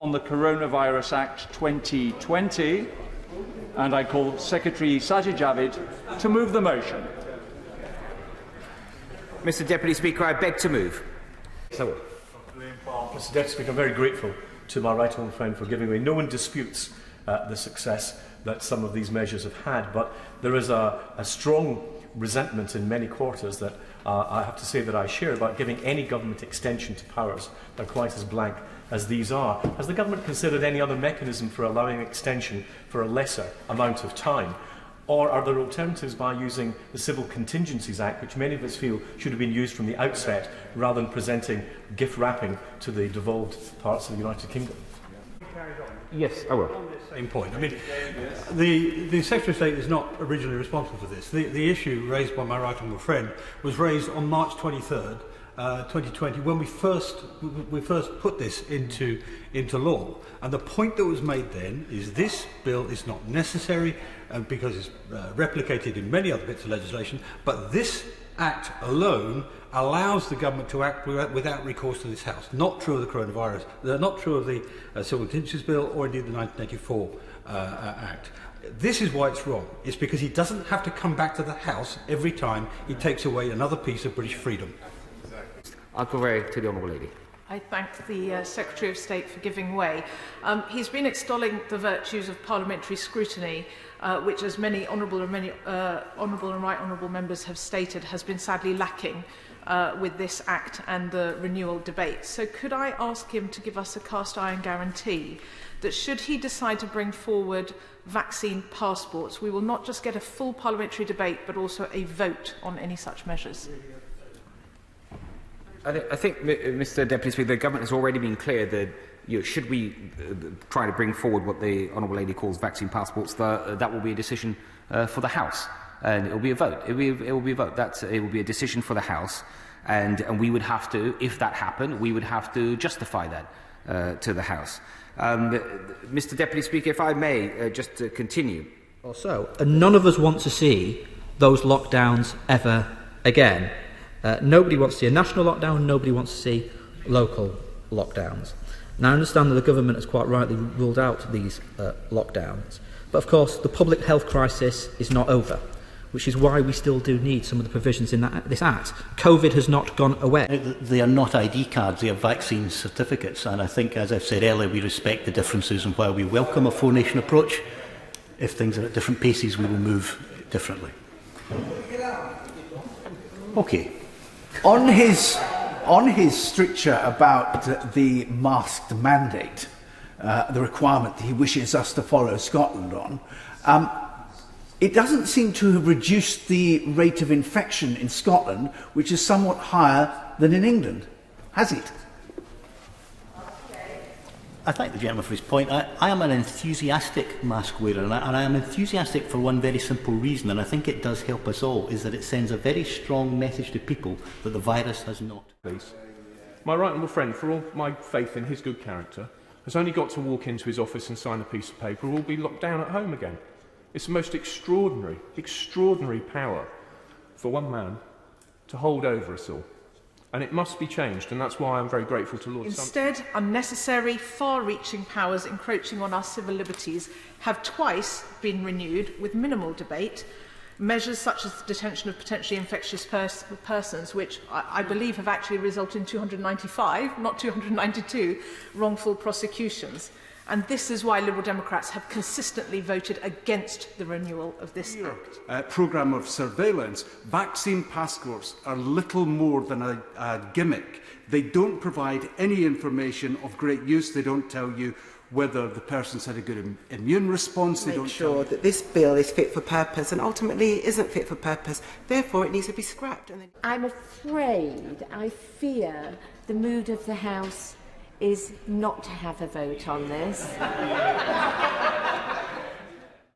On the Coronavirus Act 2020, and I call Secretary Sajid Javid to move the motion. Mr Deputy Speaker, I beg to move. Mr Deputy Speaker, I'm very grateful to my right honourable friend for giving way. No one disputes the success that some of these measures have had, but there is a strong resentment in many quarters that I have to say that I share about giving any government extension to powers that are quite as blank as these are. Has the government considered any other mechanism for allowing extension for a lesser amount of time? Or are there alternatives by using the Civil Contingencies Act, which many of us feel should have been used from the outset, rather than presenting gift wrapping to the devolved parts of the United Kingdom? Yes, I will. Same point. I mean, the Secretary of State is not originally responsible for this. The issue raised by my right honourable friend was raised on March 23rd, 2020, when we first put this into law. And the point that was made then is this bill is not necessary because it's replicated in many other bits of legislation, but this Act alone allows the government to act without recourse to this House. Not true of the coronavirus, not true of the Civil Contingencies Bill or indeed the 1984 Act. This is why it's wrong. It's because he doesn't have to come back to the House every time he takes away another piece of British freedom. I'll go to the Honourable Lady. I thank the Secretary of State for giving way. He's been extolling the virtues of parliamentary scrutiny, which, as many honourable and right honourable members have stated, has been sadly lacking with this Act and the renewal debate. So could I ask him to give us a cast-iron guarantee that should he decide to bring forward vaccine passports, we will not just get a full parliamentary debate, but also a vote on any such measures? I think, Mr Deputy Speaker, the government has already been clear that should we try to bring forward what the Honourable Lady calls vaccine passports, that will be a decision for the House, and it will be a vote. It will be a vote. It will be a decision for the House, and we would have to, if that happened, we would have to justify that to the House. Mr Deputy Speaker, if I may just continue. Also, none of us want to see those lockdowns ever again. Nobody wants to see a national lockdown, nobody wants to see local lockdowns. Now, I understand that the government has quite rightly ruled out these lockdowns, but of course the public health crisis is not over, which is why we still do need some of the provisions in this Act. COVID has not gone away. They are not ID cards, they are vaccine certificates, and I think, as I've said earlier, we respect the differences, and while we welcome a four-nation approach, if things are at different paces, we will move differently. Okay. On his stricture about the masked mandate, the requirement that he wishes us to follow Scotland on, it doesn't seem to have reduced the rate of infection in Scotland, which is somewhat higher than in England, has it? I thank the gentleman for his point. I am an enthusiastic mask wearer, and I am enthusiastic for one very simple reason, and I think it does help us all, is that it sends a very strong message to people that the virus has not. Please. My right honourable friend, for all my faith in his good character, has only got to walk into his office and sign a piece of paper, or we'll be locked down at home again. It's the most extraordinary power for one man to hold over us all. And it must be changed, and that's why I'm very grateful to Lord Instead, unnecessary, far-reaching powers encroaching on our civil liberties have twice been renewed with minimal debate. Measures such as the detention of potentially infectious persons, which I believe have actually resulted in 295, not 292, wrongful prosecutions. And this is why Liberal Democrats have consistently voted against the renewal of this Act. Programme of surveillance, vaccine passports are little more than a gimmick. They don't provide any information of great use. They don't tell you whether the person's had a good immune response. They don't make sure that this bill is fit for purpose, and ultimately it isn't fit for purpose. Therefore, it needs to be scrapped. I'm afraid, I fear, the mood of the House is not to have a vote on this.